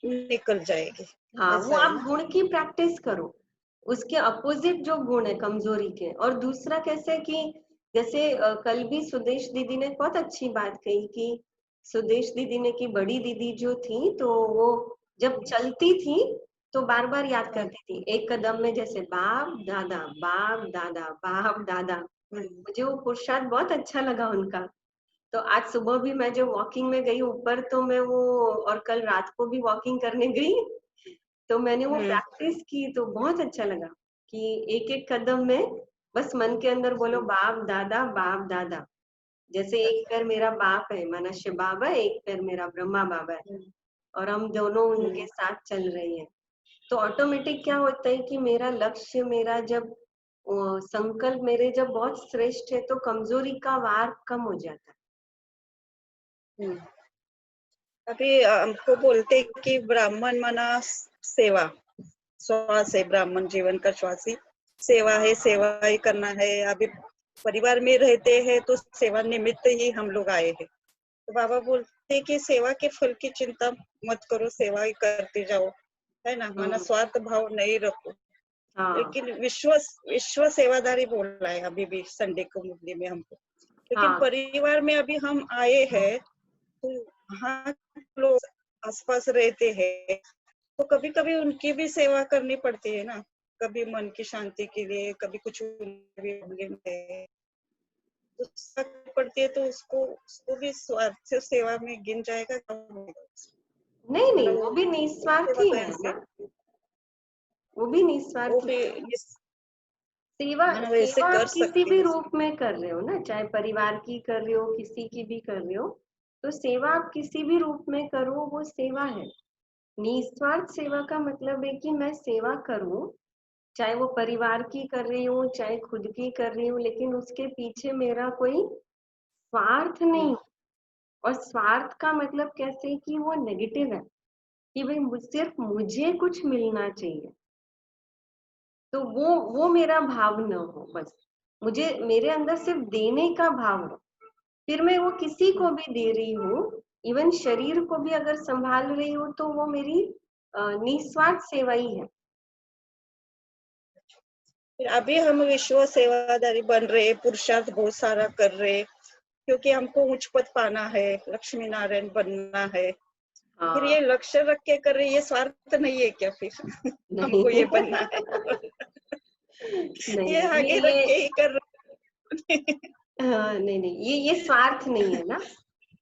निकल जाएगी। हाँ, वो ऐसा है आप ना। गुण की प्रैक्टिस करो, उसके अपोजिट जो गुण है कमजोरी के। और दूसरा कैसे कि जैसे कल भी सुदेश दीदी ने बहुत अच्छी बात कही कि सुदेश दीदी ने की बड़ी दीदी जो थी तो वो जब चलती थी तो बार बार याद हम्म, करती थी एक कदम में, जैसे बाप दादा बाप दादा बाप दादा। हम्म, मुझे वो पुरुषार्थ बहुत अच्छा लगा उनका। तो आज सुबह भी मैं जो वॉकिंग में गई ऊपर तो मैं वो, और कल रात को भी वॉकिंग करने गई तो मैंने वो हम्म, प्रैक्टिस की तो बहुत अच्छा लगा कि एक एक कदम में बस मन के अंदर बोलो बाप दादा बाप दादा। जैसे एक पैर मेरा बाप है माना शिव बाबा, एक पैर मेरा ब्रह्मा बाबा है, हम्म, और हम दोनों उनके हम्म, साथ चल रहे हैं। तो ऑटोमेटिक क्या होता है कि मेरा लक्ष्य, मेरा जब संकल्प मेरे जब बहुत श्रेष्ठ है तो कमजोरी का वार कम हो जाता है। हम्म। अभी हमको बोलते हैं कि ब्राह्मण मना सेवा, श्वास है, ब्राह्मण जीवन का श्वास ही सेवा है, सेवा ही करना है। अभी परिवार में रहते हैं तो सेवा निमित्त ही हम लोग आए हैं। तो बाबा बोलते हैं कि सेवा के फल की चिंता मत करो, सेवा ही करते जाओ, है ना, माना हम्म। स्वार्थ भाव नहीं रखो। हाँ लेकिन विश्व विश्व सेवादारी बोल रहा है अभी भी संडे को मुरली में हमको। लेकिन हाँ परिवार में अभी हम आए हैं तो वहाँ लोग आसपास रहते हैं तो कभी कभी उनकी भी सेवा करनी पड़ती है ना। कभी मन की शांति के लिए, कभी कुछ प्रॉब्लम है तो सेवा करनी पड़ती है, तो उसको उसको भी स्वार्थ से सेवा में गिन जाएगा क्या होगा? नहीं नहीं, मतलब वो भी वो सेवा निस्वार्थी तो है ऐसे ना, वो भी वो निस्वार्थी भी है। सेवा मतलब ऐसे सेवा कर आप किसी सकते भी हैं। रूप में कर रहे हो ना, चाहे परिवार की कर रहे हो किसी की भी कर रहे हो, तो सेवा आप किसी भी रूप में करो वो सेवा है। निस्वार्थ सेवा का मतलब है कि मैं सेवा करूं, चाहे वो परिवार की कर रही हूँ चाहे खुद की कर रही हूँ, लेकिन उसके पीछे मेरा कोई स्वार्थ नहीं। और स्वार्थ का मतलब कैसे कि वो नेगेटिव है कि भाई सिर्फ मुझे कुछ मिलना चाहिए, तो वो मेरा भाव न हो, बस मुझे मेरे अंदर सिर्फ देने का भाव हो। फिर मैं वो किसी को भी दे रही हूँ, इवन शरीर को भी अगर संभाल रही हूँ तो वो मेरी निस्वार्थ सेवा ही है। फिर अभी हम विश्व सेवादारी बन रहे, पुरुषार्थ बहुत सारा कर रहे, क्योंकि हमको उच्च पद पाना है, लक्ष्मी नारायण बनना है। फिर हाँ ये लक्ष्य रख के कर रहे, ये स्वार्थ नहीं है क्या फिर? नहीं हमको ये बनना है तो नहीं ये नहीं, आगे रख के ही कर रहे। हाँ, नहीं नहीं, ये स्वार्थ नहीं है ना,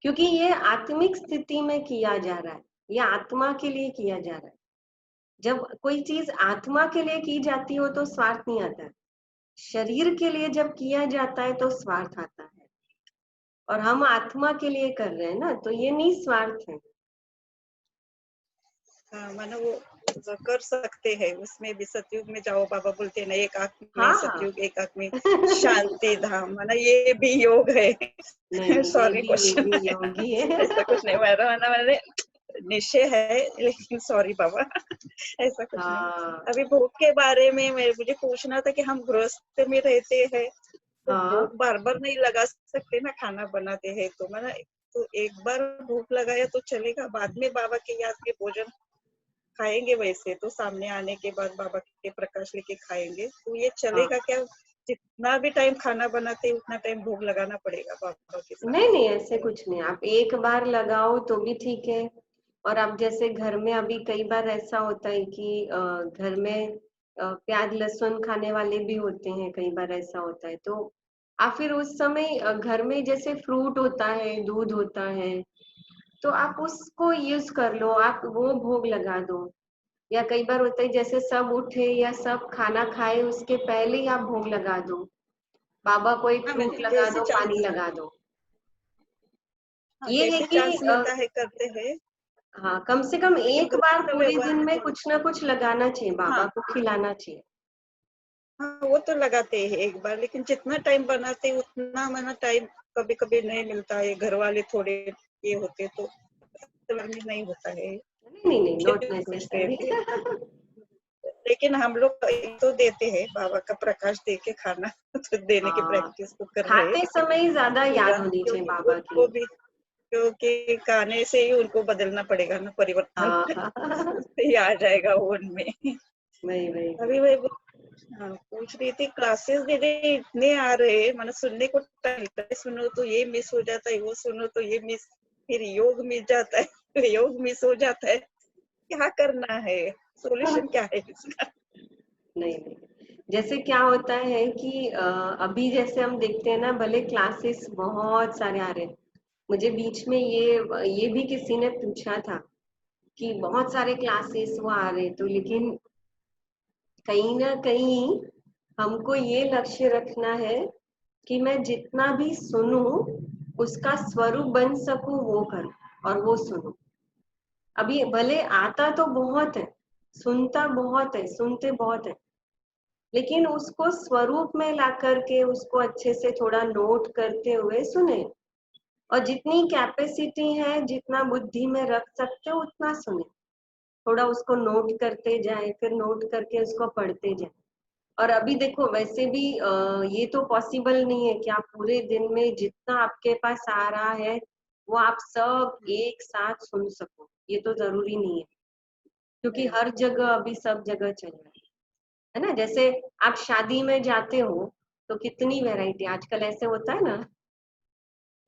क्योंकि ये आत्मिक स्थिति में किया जा रहा है, ये आत्मा के लिए किया जा रहा है। जब कोई चीज आत्मा के लिए की जाती हो तो स्वार्थ नहीं आता है, शरीर के लिए जब किया जाता है तो स्वार्थ आता है। और हम आत्मा के लिए कर रहे हैं ना, तो ये निस्वार्थ है। हाँ, मानो वो जो कर सकते हैं उसमें भी सतयुग में जाओ, बाबा बोलते हैं ना, एक आंख में हाँ हाँ सतयुग, एक आंख में शांति धाम, माना ये भी योग है। नहीं नहीं, सॉरी ये क्वेश्चन भी है, योगी है ऐसा कुछ नहीं मारा माना मैंने, निश्चय है, लेकिन सॉरी बाबा, ऐसा कुछ नहीं। हाँ अभी भूख के बारे में मुझे पूछना था कि हम गृहस्थ में रहते हैं तो हाँ भूख बार बार नहीं लगा सकते ना, खाना बनाते हैं तो मैंने, तो एक बार भूख लगाया तो चलेगा, बाद में बाबा के याद में भोजन खाएंगे, वैसे तो सामने आने के बाद बाबा के प्रकाश लेके खाएंगे, तो ये हाँ। चलेगा क्या? जितना भी टाइम खाना बनाते उतना टाइम भोग लगाना पड़ेगा बाबा के नहीं सामने? नहीं, ऐसे कुछ नहीं, आप एक बार लगाओ तो भी ठीक है। और आप जैसे घर में अभी कई बार ऐसा होता है कि घर में प्याज लहसुन खाने वाले भी होते हैं, कई बार ऐसा होता है तो आप फिर उस समय घर में जैसे फ्रूट होता है दूध होता है तो आप उसको यूज कर लो, आप वो भोग लगा दो। या कई बार होता है जैसे सब उठे या सब खाना खाए उसके पहले ही आप भोग लगा दो, बाबा को एक हाँ, फ्रूट मैंने लगा जैसे दो पानी चांस, लगा दो। हाँ ये है जैसे कि चांस मिलता है करते हैं। हाँ, कम से कम लेकिन एक बार गृहस्थ पूरे व्यवहार दिन में में थोड़ा, कुछ ना कुछ लगाना चाहिए, बाबा हाँ को खिलाना चाहिए। हाँ, वो तो लगाते हैं एक बार, लेकिन जितना टाइम बनाते हैं उतना मैंने टाइम कभी कभी नहीं मिलता है, घर वाले थोड़े ये होते तो में नहीं होता है। नहीं नहीं नहीं, नॉट पूछते नेसेसरी। थे, लेकिन हम लोग तो देते हैं बाबा का प्रकाश दे के खाना तो देने की हाँ, प्रैक्टिस तो कर रहे खाते हैं समय ही ज्यादा याद पूरा, होनी चाहिए क्योंकि बाबा उनको की। भी, क्योंकि खाने से ही उनको बदलना पड़ेगा ना, परिवर्तन हाँ। उससे ही आ जाएगा वो उनमें। वही वही अभी वही। मैं हाँ, पूछ रही थी, क्लासेस दीदी इतने आ रहे हैं, मैंने सुनने को टाइम मिलता है, सुनो तो ये मिस हो जाता है, वो सुनो तो ये मिस, फिर योग मिस जाता है योग मिस हो जाता है, क्या करना है, सॉल्यूशन क्या है इसका? नहीं नहीं, जैसे क्या होता है कि अभी जैसे हम देखते हैं ना, भले क्लासेस बहुत सारे आ रहे हैं। मुझे बीच में ये भी किसी ने पूछा था कि बहुत सारे क्लासेस वो आ रहे, तो लेकिन कहीं ना कहीं हमको ये लक्ष्य रखना है कि मैं जितना भी सुनूं उसका स्वरूप बन सकूं, वो करूं और वो सुनूं। अभी भले आता तो बहुत है, सुनता बहुत है, सुनते बहुत है, लेकिन उसको स्वरूप में ला करके उसको अच्छे से थोड़ा नोट करते हुए सुने। और जितनी कैपेसिटी है, जितना बुद्धि में रख सकते हो उतना सुने। थोड़ा उसको नोट करते जाए, फिर नोट करके उसको पढ़ते जाए। और अभी देखो वैसे भी ये तो पॉसिबल नहीं है कि आप पूरे दिन में जितना आपके पास आ रहा है वो आप सब एक साथ सुन सको, ये तो जरूरी नहीं है। क्योंकि नहीं, हर जगह अभी सब जगह चल रहा है ना। जैसे आप शादी में जाते हो तो कितनी वैरायटी आजकल ऐसे होता है ना।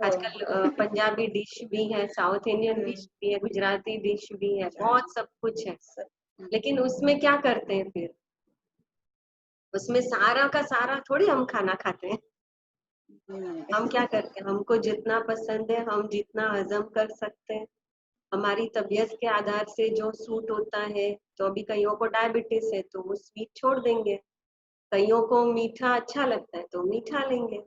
आजकल पंजाबी डिश भी है, साउथ इंडियन डिश भी है, गुजराती डिश भी है, बहुत सब कुछ है। लेकिन उसमें क्या करते हैं फिर, उसमें सारा का सारा थोड़ी हम खाना खाते हैं। हम क्या करते हैं, हमको जितना पसंद है, हम जितना हजम कर सकते हैं, हमारी तबीयत के आधार से जो सूट होता है। तो अभी कईयों को डायबिटीज है तो वो स्वीट छोड़ देंगे, कईयों को मीठा अच्छा लगता है तो मीठा लेंगे।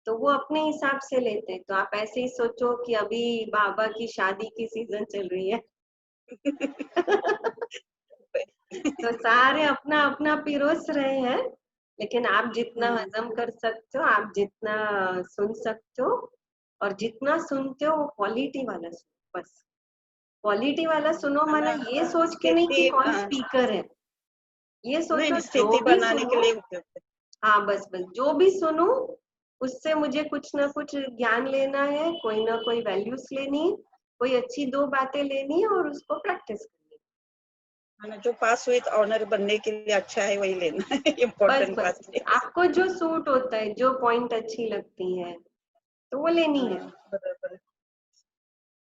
तो वो अपने हिसाब से लेते हैं। तो आप ऐसे ही सोचो कि अभी बाबा की शादी की सीजन चल रही है। तो सारे अपना अपना पिरोस रहे हैं, लेकिन आप जितना हजम कर सकते हो, आप जितना सुन सकते हो, और जितना सुनते हो वो क्वालिटी वाला सुनो बस। क्वालिटी वाला सुनो माना खाना ये सोच के नहीं कि स्थिति, कौन स्पीकर है, ये नहीं सोचो नहीं, जो स्थिति भी बनाने के सुनो। लिए उपयोग है। हाँ बस बस जो भी सुनो उससे मुझे कुछ ना कुछ ज्ञान लेना है, कोई ना कोई वैल्यूज लेनी है, कोई अच्छी दो बातें लेनी है और उसको प्रैक्टिस करनी है। है ना, जो पास हुई तो ऑनर बनने के लिए अच्छा है वही लेना है बस इम्पोर्टेंट बस बात बस है। आपको जो सूट होता है, जो पॉइंट अच्छी लगती है तो वो लेनी है। हाँ, बराबर है।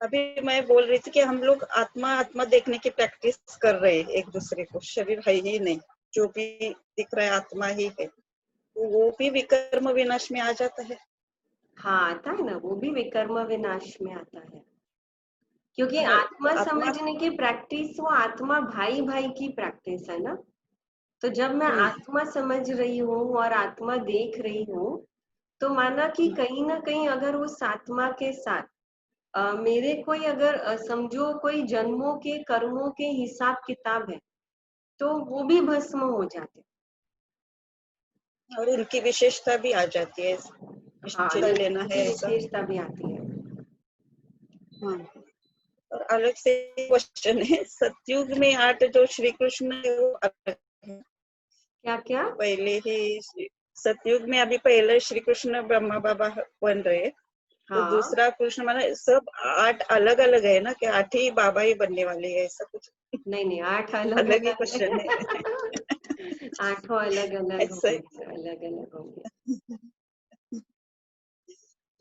अभी मैं बोल रही थी कि हम लोग आत्मा आत्मा देखने की प्रैक्टिस कर रहे हैं एक दूसरे को, शरीर है ही नहीं, जो भी दिख रहा है आत्मा ही है, तो वो भी विकर्म विनाश में आ जाता है। हाँ आता है ना, वो भी विकर्म विनाश में आता है। क्योंकि है ना, तो आत्मा आत्मा, समझने की प्रैक्टिस वो आत्मा भाई भाई की प्रैक्टिस है ना। तो जब मैं आत्मा समझ रही हूँ और आत्मा देख रही हूँ, तो माना कि कहीं ना कहीं अगर उस आत्मा के साथ मेरे कोई अगर समझो कोई जन्मों के कर्मों के हिसाब किताब है, तो वो भी भस्म हो जाते। और उनकी विशेषता भी आ जाती है, हाँ विशेषता नहीं नहीं, लेना है उनकी ऐसा। विशेषता भी आती है। हाँ, और अलग से क्वेश्चन है, सतयुग में 8 जो श्री कृष्ण है वो अलग है, क्या क्या। पहले ही सतयुग में अभी पहले श्री कृष्ण ब्रह्मा बाबा बन रहे, तो हाँ दूसरा कृष्ण माना सब 8 अलग अलग है ना, कि 8 ही बाबा ही बनने वाले हैं, ऐसा कुछ नहीं नहीं, आठ अलग अलग ही अलग क्वेश्चन है है। आठों अलग अलग ऐसा है। होंगे, अलग अलग होंगे।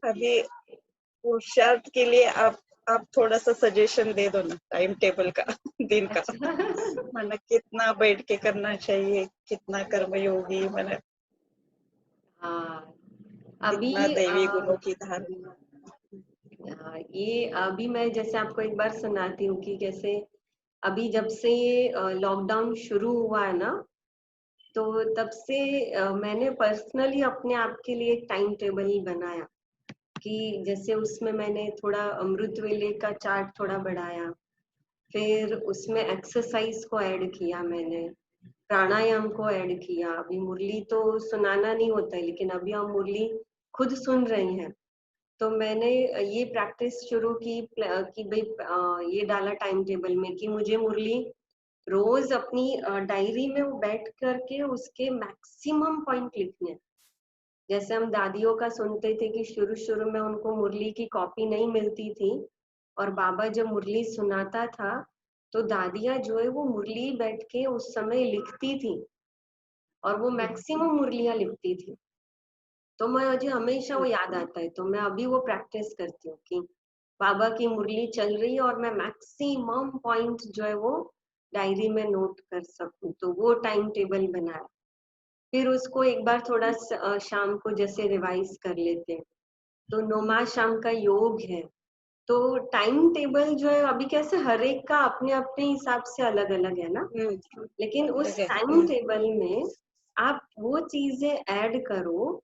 अभी पुरुषार्थ के लिए आप थोड़ा सा सजेशन दे दो ना, टाइम टेबल का दिन का, अच्छा। माना कितना बैठ के करना चाहिए, कितना कर्मयोगी, माना हाँ कितना अभी दैवी गुणों की धारणा। ये अभी मैं जैसे आपको एक बार सुनाती हूँ कि जैसे अभी जब से ये लॉकडाउन शुरू हुआ है ना, तो तब से मैंने पर्सनली अपने आप के लिए एक टाइम टेबल ही बनाया कि जैसे उसमें मैंने थोड़ा अमृत वेले का चार्ट थोड़ा बढ़ाया, फिर उसमें एक्सरसाइज को ऐड किया मैंने, प्राणायाम को ऐड किया। अभी मुरली तो सुनाना नहीं होता है, लेकिन अभी हम मुरली खुद सुन रहे हैं। तो मैंने ये प्रैक्टिस शुरू की कि भाई ये डाला टाइम टेबल में कि मुझे मुरली रोज अपनी डायरी में वो बैठ करके उसके मैक्सिमम पॉइंट लिखने हैं। जैसे हम दादियों का सुनते थे कि शुरू शुरू में उनको मुरली की कॉपी नहीं मिलती थी, और बाबा जब मुरली सुनाता था तो दादियाँ जो है वो मुरली बैठ के उस समय लिखती थी, और वो मैक्सिमम मुरलियाँ लिखती थी। तो मुझे हमेशा वो याद आता है, तो मैं अभी वो प्रैक्टिस करती हूँ कि बाबा की मुरली चल रही है और मैं मैक्सिमम पॉइंट जो है वो डायरी में नोट कर सकूं, तो वो टाइम टेबल बनाया। फिर उसको एक बार थोड़ा शाम को जैसे रिवाइज कर लेते हैं। तो नौमा शाम का योग है। तो टाइम टेबल जो है अभी कैसे हर एक का अपने अपने हिसाब से अलग अलग है ना, लेकिन उस अलग है। टाइम टेबल में आप वो चीजें ऐड करो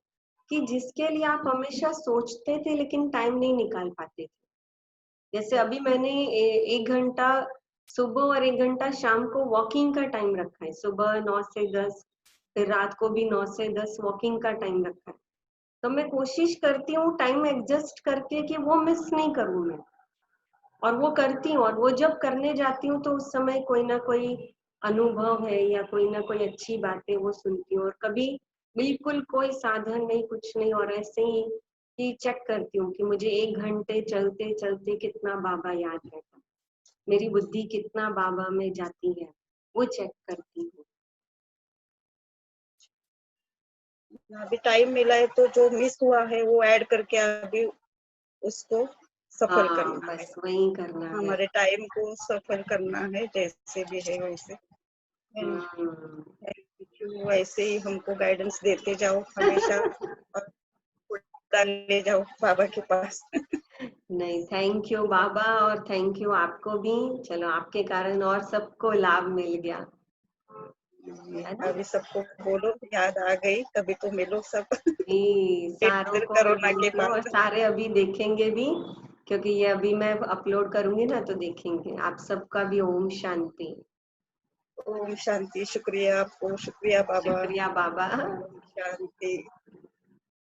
कि जिसके लिए आप हमेशा सोचते थे लेकिन टाइम नहीं निकाल पाते थे। जैसे अभी मैंने 1 घंटा सुबह और 1 घंटा शाम को वॉकिंग का टाइम रखा है, सुबह 9 से 10, फिर रात को भी 9 से 10 वॉकिंग का टाइम रखा है। तो मैं कोशिश करती हूँ टाइम एडजस्ट करके कि वो मिस नहीं करूँ मैं, और वो करती हूँ। और वो जब करने जाती हूँ तो उस समय कोई ना कोई अनुभव है या कोई ना कोई अच्छी बातें वो सुनती हूँ, और कभी बिल्कुल कोई साधन नहीं, कुछ नहीं, और ऐसे ही चेक करती हूँ कि मुझे 1 घंटे चलते चलते कितना बाबा याद रहता, मेरी बुद्धि कितना बाबा में जाती है, वो चेक करती हूँ। अभी टाइम मिला है तो जो मिस हुआ है वो ऐड करके अभी उसको सफल हाँ, करना है। बस वही करना है। हमारे टाइम को सफल करना है, जैसे भी है वैसे। हम्म। थैंक यू, ऐसे ही हमको गाइडेंस देते जाओ हमेशा, और उड़ता ले जाओ बाबा के पास। नहीं, थैंक यू बाबा, और थैंक यू आपको भी। चलो, आपके कारण और सबको लाभ मिल गया, है ना। अभी सबको बोलो याद आ गई, कभी तो मिलो सब। जी, सारों फिर को कोरोना बोल के दो, और बाद। सारे अभी देखेंगे भी, क्योंकि ये अभी मैं अपलोड करूंगी ना तो देखेंगे। आप सबका भी ओम शांति। ओम शांति। शुक्रिया आपको, शुक्रिया बाबा। शुक्रिया बाबा। ओम शांति।